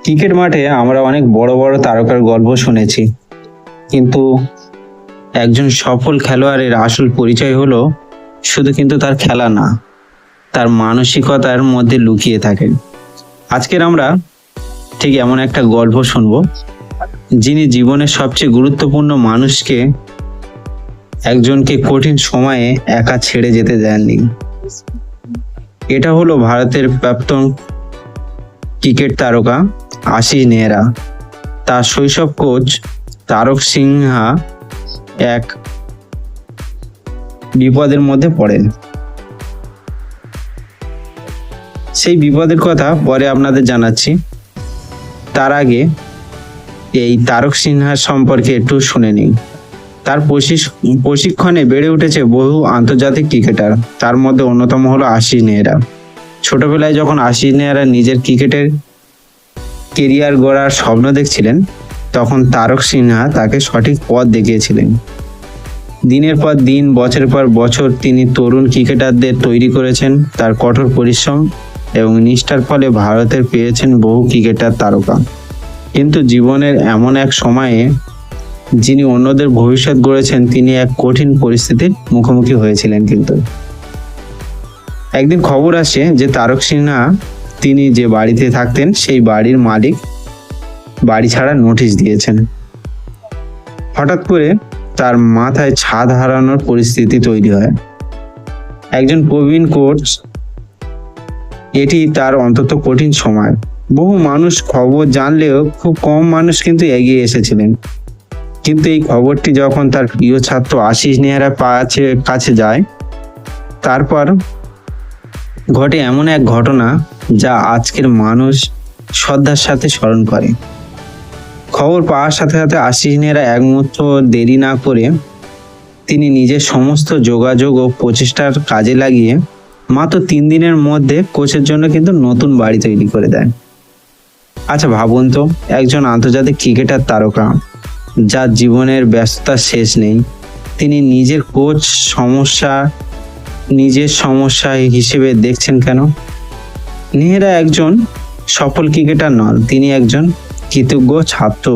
Cricket মাঠে আমরা অনেক বড় বড় তারকার গল্প শুনেছি, কিন্তু একজন সফল খেলোয়াড়ের আসল পরিচয় হলো শুধু কিন্তু তার খেলা না, তার মানসিকতার মধ্যে লুকিয়ে থাকে। আজকের আমরা ঠিক এমন একটা গল্প শুনবো, যিনি জীবনের সবচেয়ে গুরুত্বপূর্ণ মানুষকে, একজনকে কঠিন সময়ে একা ছেড়ে যেতে দেননি। এটা হলো ভারতের প্রাক্তন ক্রিকেট তারকা আশিস নেহরা। তার শৈশব কোচ তারক সিনহা এক বিপদের মধ্যে পড়েন। সেই বিপদের কথা পরে আপনাদের জানাচ্ছি। তার আগে এই তারক সিনহার সম্পর্কে একটু শুনে নিই। তার প্রশিক্ষণে বেড়ে উঠেছে বহু আন্তর্জাতিক ক্রিকেটার, তার মধ্যে অন্যতম হলো আশিস নেহরা। ছোটবেলায় যখন আশিস নেহরা নিজের ক্রিকেটের কেরিয়ার গড়ার স্বপ্ন দেখছিলেন, তখন তারক সিনহা তাকে সঠিক পথ দেখিয়েছিলেন। দিনের পর দিন, বছরের পর বছর তিনি তরুণ ক্রিকেটারদের তৈরি করেছেন। তার কঠোর পরিশ্রম এবং নিষ্ঠার ফলে ভারতের পেয়েছেন বহু ক্রিকেটার তারকা। কিন্তু জীবনের এমন এক সময়ে যিনি অন্যদের ভবিষ্যৎ গড়েছেন, তিনি এক কঠিন পরিস্থিতির মুখোমুখি হয়েছিলেন। কিন্তু একদিন খবর আসে যে তারক সিনহা তিনি যে বাড়িতে থাকতেন, সেই বাড়ির মালিক বাড়ি ছাড়ার নোটিশ দিয়েছেন। হঠাৎ করে তার মাথায় ছাদ হারানোর পরিস্থিতি তৈরি হয়। একজন প্রবীণ কোচ, এটি তার অন্তত কঠিন সময়। বহু মানুষ খবর জানলেও খুব কম মানুষ কিন্তু এগিয়ে এসেছিলেন। কিন্তু এই খবরটি যখন তার প্রিয় ছাত্র আশিস নেহরার কাছে যায়, তারপর ঘটে এমন এক ঘটনা যা আজকের মানুষ শ্রদ্ধার সাথে স্মরণ করে। খবর পাওয়ার সাথে সাথে আশিস নেহরা এক মুহূর্ত দেরি না করে তিনি নিজের সমস্ত যোগাযোগ ও প্রচেষ্টার কাজে লাগিয়ে মাত্র 3 দিনের মধ্যে কোচের জন্য কিন্তু নতুন বাড়ি তৈরি করে দেন। আচ্ছা ভাবুন তো, একজন আন্তর্জাতিক ক্রিকেটার তারকা যার জীবনের ব্যস্ততার শেষ নেই, তিনি নিজের সমস্যা হিসেবে দেখছেন কেন? নেহরা একজন সফল ক্রিকেটার নন, তিনি একজন কৃতজ্ঞ ছাত্র।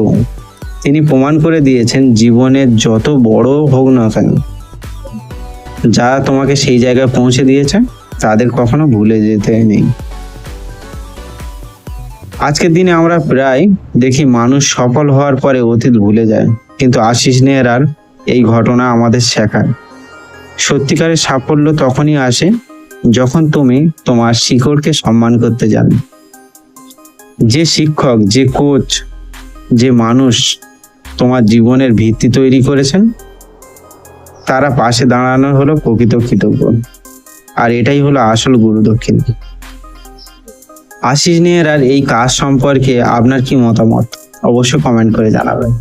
তিনি প্রমাণ করে দিয়েছেন, জীবনের যত বড় হোক না কেন, যারা তোমাকে সেই জায়গায় পৌঁছে দিয়েছে তাদের কখনো ভুলে যেতে নেই। আজকের দিনে আমরা প্রায় দেখি মানুষ সফল হওয়ার পরে অতীত ভুলে যায়, কিন্তু আশিস নেহরার এই ঘটনা আমাদের শেখায় সত্যিকারের সাফল্য তখনই আসে যখন তুমি তোমার শিকড়কে সম্মান করতে জানো। যে শিক্ষক, যে কোচ, যে মানুষ তোমার জীবনের ভিত্তি তৈরি করেছেন, তারা পাশে দাঁড়ানো হলো প্রকৃত কৃতজ্ঞ। আর এটাই হলো আসল গুরুদক্ষিণ। আশিস নেহরার এই কাজ সম্পর্কে আপনার কি মতামত? অবশ্যই কমেন্ট করে জানাবেন।